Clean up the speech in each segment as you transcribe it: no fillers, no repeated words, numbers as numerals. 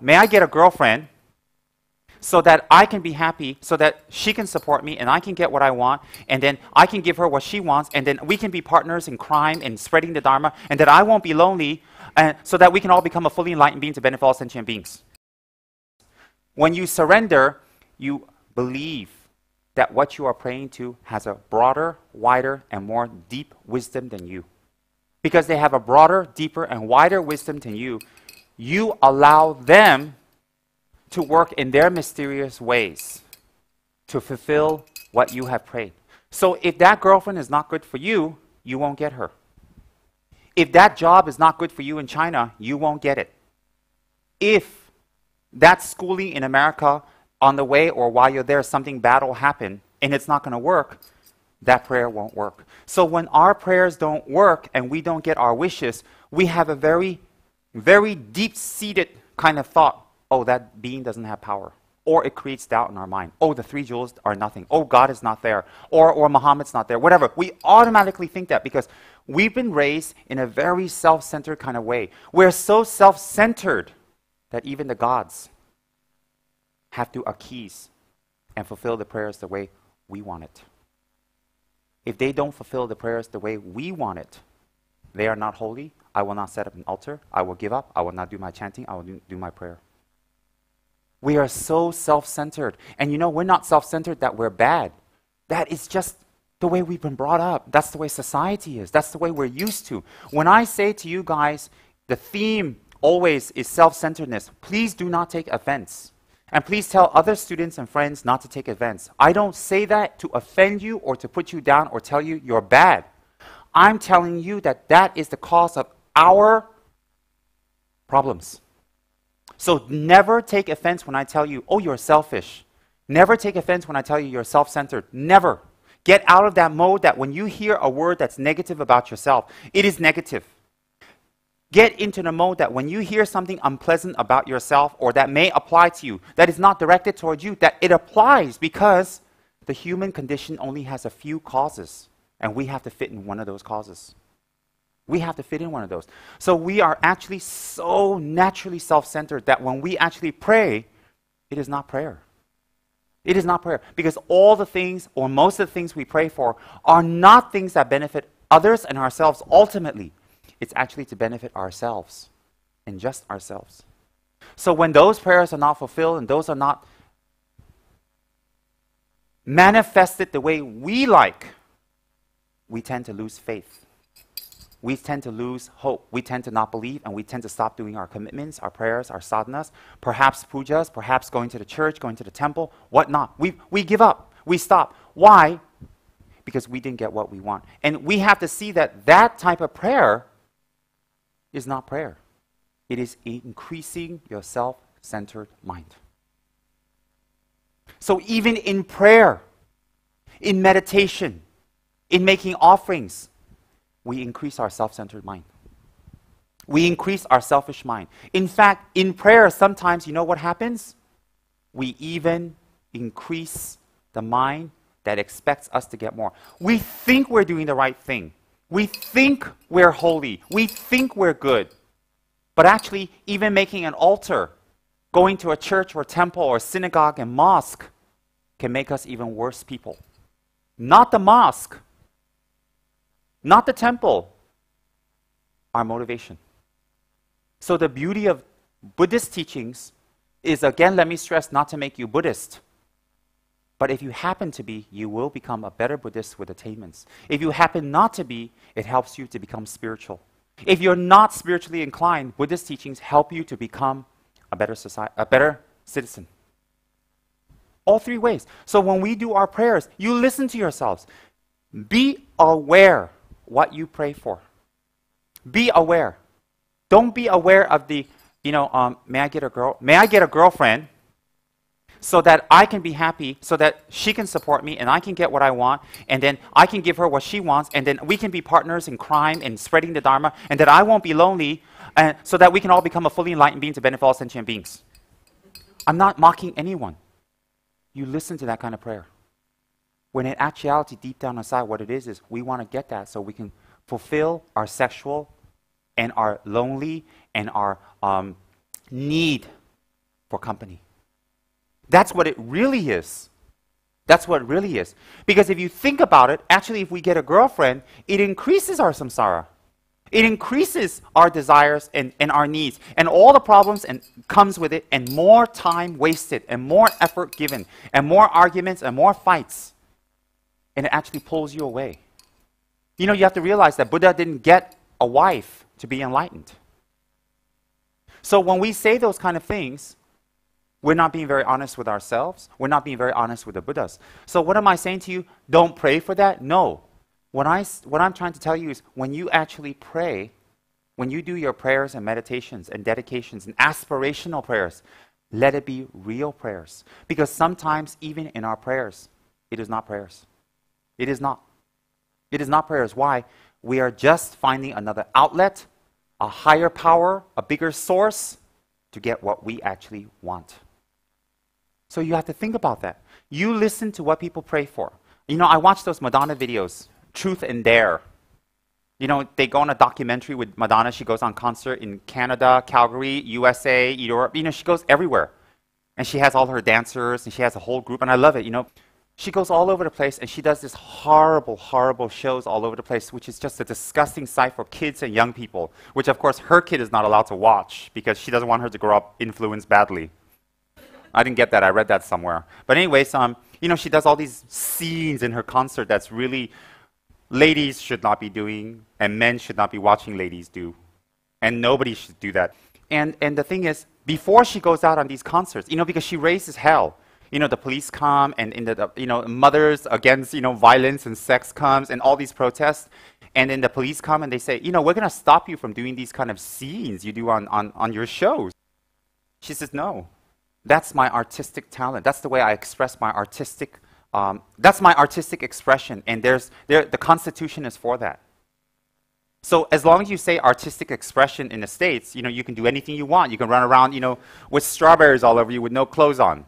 may I get a girlfriend so that I can be happy, so that she can support me and I can get what I want, and then I can give her what she wants, and then we can be partners in crime and spreading the Dharma, and that I won't be lonely, and so that we can all become a fully enlightened being to benefit all sentient beings. When you surrender, you believe that what you are praying to has a broader, wider, and more deep wisdom than you. Because they have a broader, deeper, and wider wisdom than you, you allow them to work in their mysterious ways to fulfill what you have prayed. So if that girlfriend is not good for you, you won't get her. If that job is not good for you in China, you won't get it. If that schooling in America on the way or while you're there, something bad will happen and it's not going to work, that prayer won't work. So when our prayers don't work and we don't get our wishes, we have a very, very deep-seated kind of thought, oh, that being doesn't have power. Or it creates doubt in our mind. Oh, the three jewels are nothing. Oh, God is not there. Or Muhammad's not there. Whatever. We automatically think that because we've been raised in a very self-centered kind of way. We're so self-centered that even the gods have to appease and fulfill the prayers the way we want it. If they don't fulfill the prayers the way we want it, they are not holy. I will not set up an altar. I will give up. I will not do my chanting. I will do my prayer. We are so self-centered. And you know, we're not self-centered that we're bad. That is just the way we've been brought up. That's the way society is. That's the way we're used to. When I say to you guys, the theme always is self-centeredness, please do not take offense. And please tell other students and friends not to take offense. I don't say that to offend you or to put you down or tell you you're bad. I'm telling you that that is the cause of our problems. So never take offense when I tell you, oh, you're selfish. Never take offense when I tell you you're self-centered. Never. Get out of that mode that when you hear a word that's negative about yourself, it is negative. Get into the mode that when you hear something unpleasant about yourself or that may apply to you, that is not directed towards you, that it applies because the human condition only has a few causes and we have to fit in one of those causes. We have to fit in one of those. So we are actually so naturally self-centered that when we actually pray, it is not prayer. It is not prayer. Because all the things, or most of the things we pray for, are not things that benefit others and ourselves ultimately. It's actually to benefit ourselves and just ourselves. So when those prayers are not fulfilled and those are not manifested the way we like, we tend to lose faith. We tend to lose hope. We tend to not believe, and we tend to stop doing our commitments, our prayers, our sadhanas, perhaps pujas, perhaps going to the church, going to the temple, whatnot. We give up. We stop. Why? Because we didn't get what we want. And we have to see that that type of prayer is not prayer. It is increasing your self-centered mind. So even in prayer, in meditation, in making offerings, we increase our self-centered mind. We increase our selfish mind. In fact, in prayer, sometimes you know what happens? We even increase the mind that expects us to get more. We think we're doing the right thing. We think we're holy. We think we're good. But actually, even making an altar, going to a church or temple or synagogue and mosque can make us even worse people. Not the mosque. Not the temple, our motivation. So the beauty of Buddhist teachings is, again, let me stress, not to make you Buddhist. But if you happen to be, you will become a better Buddhist with attainments. If you happen not to be, it helps you to become spiritual. If you're not spiritually inclined, Buddhist teachings help you to become a better citizen. All three ways. So when we do our prayers, you listen to yourselves. Be aware what you pray for. Be aware. Don't be aware of the, may I get a girlfriend so that I can be happy, so that she can support me and I can get what I want, and then I can give her what she wants, and then we can be partners in crime and spreading the Dharma, and that I won't be lonely, and so that we can all become a fully enlightened being to benefit all sentient beings. I'm not mocking anyone. You listen to that kind of prayer. When in actuality, deep down inside, what it is we want to get that so we can fulfill our sexual and our lonely and our need for company. That's what it really is. That's what it really is. Because if you think about it, actually if we get a girlfriend, it increases our samsara. It increases our desires and our needs and all the problems and comes with it, and more time wasted and more effort given and more arguments and more fights. And it actually pulls you away. You know, you have to realize that Buddha didn't get a wife to be enlightened. So when we say those kind of things, we're not being very honest with ourselves. We're not being very honest with the Buddhas. So what am I saying to you? Don't pray for that? No. What I'm trying to tell you is when you actually pray, when you do your prayers and meditations and dedications and aspirational prayers, let it be real prayers. Because sometimes even in our prayers, it is not prayers. It is not. It is not prayers. Why? We are just finding another outlet, a higher power, a bigger source to get what we actually want. So you have to think about that. You listen to what people pray for. You know, I watch those Madonna videos, Truth and Dare. You know, they go on a documentary with Madonna. She goes on concert in Canada, Calgary, USA, Europe. You know, she goes everywhere. And she has all her dancers, and she has a whole group, and I love it, you know. She goes all over the place, and she does this horrible, horrible shows all over the place, which is just a disgusting sight for kids and young people, which, of course, her kid is not allowed to watch because she doesn't want her to grow up influenced badly. I didn't get that. I read that somewhere. But anyways, you know, she does all these scenes in her concert that's really ladies should not be doing, and men should not be watching ladies do. And nobody should do that. And the thing is, before she goes out on these concerts, you know, because she raises hell. You know, the police come, and you know, mothers against, you know, violence and sex comes, and all these protests. And then the police come and they say, you know, we're going to stop you from doing these kind of scenes you do on your shows. She says, no, that's my artistic talent. That's the way I express my artistic, that's my artistic expression. And the Constitution is for that. So as long as you say artistic expression in the States, you know, you can do anything you want. You can run around, you know, with strawberries all over you with no clothes on.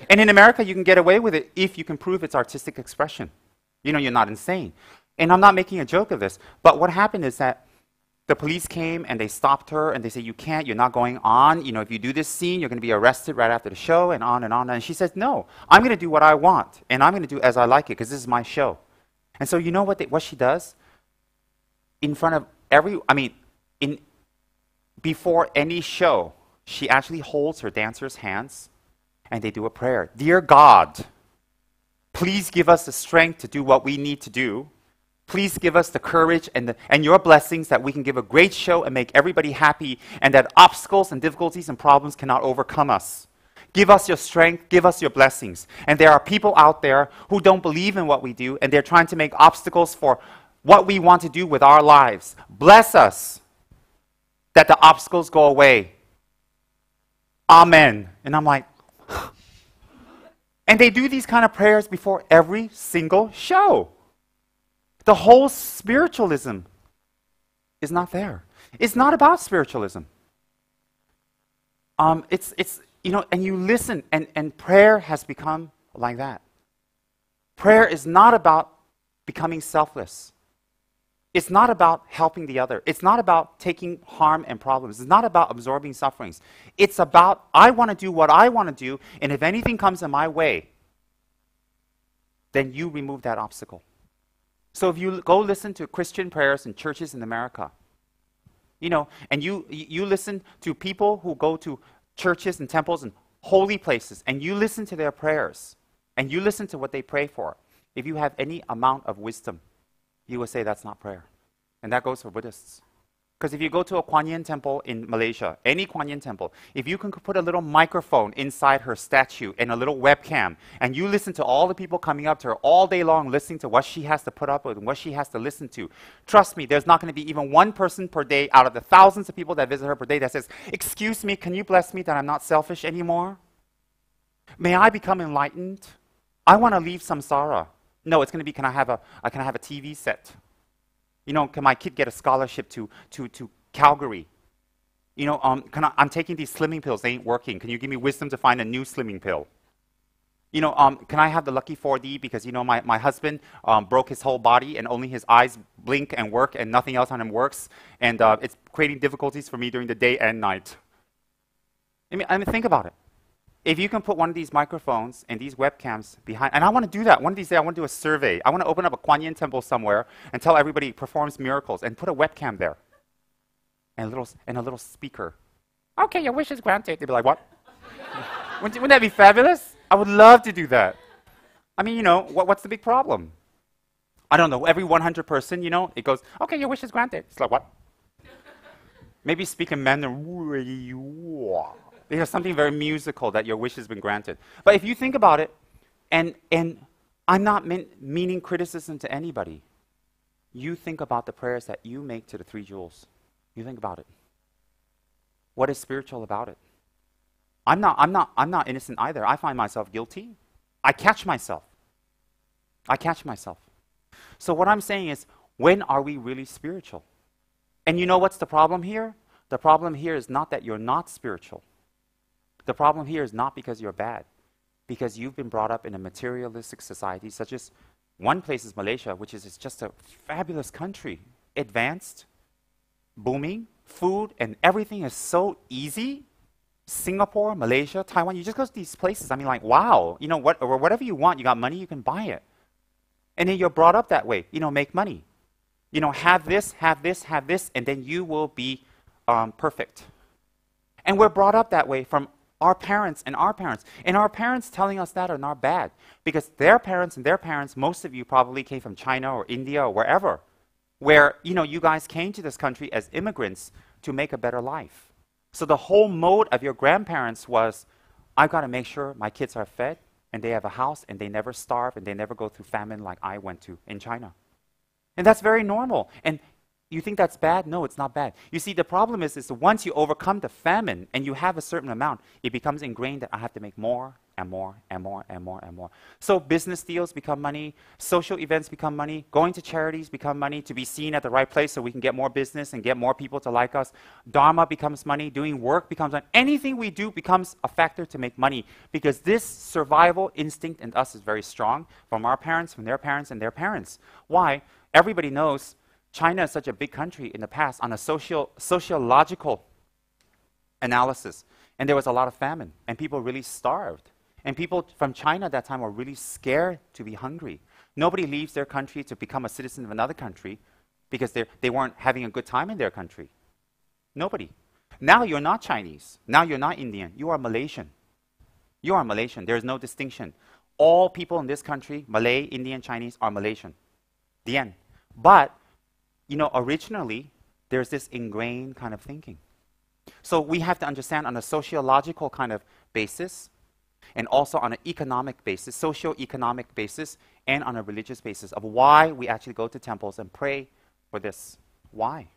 And in America, you can get away with it if you can prove it's artistic expression. You know, you're not insane. And I'm not making a joke of this, but what happened is that the police came and they stopped her and they said, you can't, you're not going on. You know, if you do this scene, you're going to be arrested right after the show, and on and on. And she says, no, I'm going to do what I want, and I'm going to do as I like it because this is my show. And so you know what she does? In front of before any show, she actually holds her dancers' hands and they do a prayer. Dear God, please give us the strength to do what we need to do. Please give us the courage and your blessings that we can give a great show and make everybody happy, and that obstacles and difficulties and problems cannot overcome us. Give us your strength, give us your blessings. And there are people out there who don't believe in what we do, and they're trying to make obstacles for what we want to do with our lives. Bless us that the obstacles go away. Amen. And I'm like, and they do these kind of prayers before every single show. The whole spiritualism is not there. It's not about spiritualism. It's you know, and you listen, and prayer has become like that. Prayer is not about becoming selfless. It's not about helping the other. It's not about taking harm and problems. It's not about absorbing sufferings. It's about, I want to do what I want to do, and if anything comes in my way, then you remove that obstacle. So if you go listen to Christian prayers in churches in America, you know, and you listen to people who go to churches and temples and holy places, and you listen to their prayers, and you listen to what they pray for, if you have any amount of wisdom, you will say that's not prayer. And that goes for Buddhists. Because if you go to a Kuan Yin temple in Malaysia, any Kuan Yin temple, if you can put a little microphone inside her statue and a little webcam, and you listen to all the people coming up to her all day long listening to what she has to put up with and what she has to listen to, trust me, there's not going to be even one person per day out of the thousands of people that visit her per day that says, excuse me, can you bless me that I'm not selfish anymore? May I become enlightened? I want to leave samsara. No, it's going to be, can I have a TV set? You know, can my kid get a scholarship to Calgary? You know, I'm taking these slimming pills, they ain't working. Can you give me wisdom to find a new slimming pill? You know, can I have the lucky 4D because, you know, my husband broke his whole body and only his eyes blink and work and nothing else on him works, and it's creating difficulties for me during the day and night. I mean, think about it. if you can put one of these microphones and these webcams behind, and I want to do that. One of these days, I want to do a survey. I want to open up a Kuan Yin temple somewhere and tell everybody performs miracles and put a webcam there and a little speaker. Okay, your wish is granted. They'd be like, what? Wouldn't that be fabulous? I would love to do that. I mean, what's the big problem? I don't know. Every 100 person, it goes, okay, your wish is granted. It's like, what? Maybe speak in Mandarin. There's something very musical that your wish has been granted. But if you think about it, and I'm not meaning criticism to anybody. You think about the prayers that you make to the three jewels. You think about it. What is spiritual about it? I'm not innocent either. I find myself guilty. I catch myself. So what I'm saying is, when are we really spiritual? And you know what's the problem here? The problem here is not that you're not spiritual. The problem here is not because you're bad. Because you've been brought up in a materialistic society, such as one place is Malaysia, which is just a fabulous country. Advanced, booming, food and everything is so easy. Singapore, Malaysia, Taiwan, you just go to these places. I mean, like, wow, or whatever you want, you got money, you can buy it. And then you're brought up that way, make money. Have this, and then you will be perfect. And we're brought up that way from our parents and our parents. And our parents telling us that are not bad. Because their parents and their parents, most of you probably came from China or India or wherever, where, you guys came to this country as immigrants to make a better life. So the whole mode of your grandparents was, I've got to make sure my kids are fed, and they have a house, and they never starve, and they never go through famine like I went to in China. And that's very normal. And you think that's bad? No, it's not bad. You see, the problem is once you overcome the famine, and you have a certain amount, it becomes ingrained that I have to make more, and more, and more, and more, and more. So business deals become money, social events become money, going to charities become money to be seen at the right place so we can get more business and get more people to like us. Dharma becomes money, doing work becomes money. Anything we do becomes a factor to make money because this survival instinct in us is very strong from our parents, from their parents, and their parents. Why? Everybody knows China is such a big country in the past on a sociological analysis. And there was a lot of famine, and people really starved. And people from China at that time were really scared to be hungry. Nobody leaves their country to become a citizen of another country because they weren't having a good time in their country. Nobody. Now you're not Chinese. Now you're not Indian. You are Malaysian. You are Malaysian. There's no distinction. All people in this country, Malay, Indian, Chinese, are Malaysian. The end. But, originally, there's this ingrained kind of thinking. So we have to understand on a sociological kind of basis, and also on an economic basis, socio-economic basis, and on a religious basis of why we actually go to temples and pray for this. Why?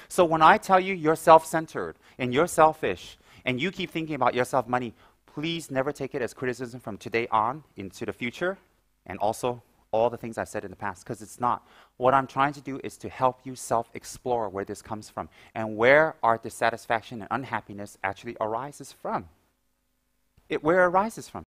So when I tell you you're self-centered and you're selfish and you keep thinking about yourself money, please never take it as criticism from today on into the future and also all the things I've said in the past, because it's not. What I'm trying to do is to help you self-explore where this comes from and where our dissatisfaction and unhappiness actually arises from. Where it arises from.